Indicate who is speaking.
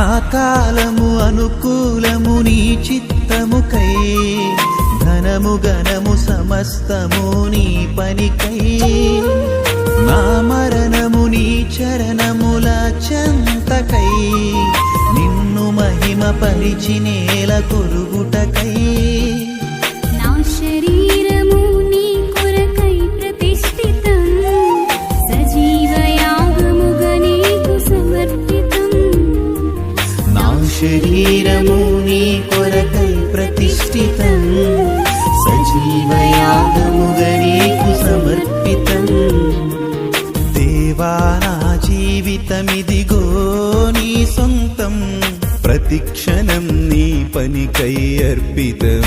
Speaker 1: నా కాలము అనుకూలము నీ చిత్తముకై, ధనము గణము సమస్తము నీ పనికై, నా మరణము నీ చరణముల చెంతకై, నిన్ను మహిమ పరిచి నేల కొరుగుటకై,
Speaker 2: నా శరీరము నీ కొరకై ప్రతిష్ఠితం, సజీవ యాగముగా నీకు సమర్పితం.
Speaker 1: నా శరీరము నీ కొరకై ప్రతిష్ఠితం, సజీవ యాగముగా నీకు సమర్పితం. దేవా నా జీవితమిదిగో నీ సొంతం, ప్రతిక్షణం నీ పనికై అర్పితం.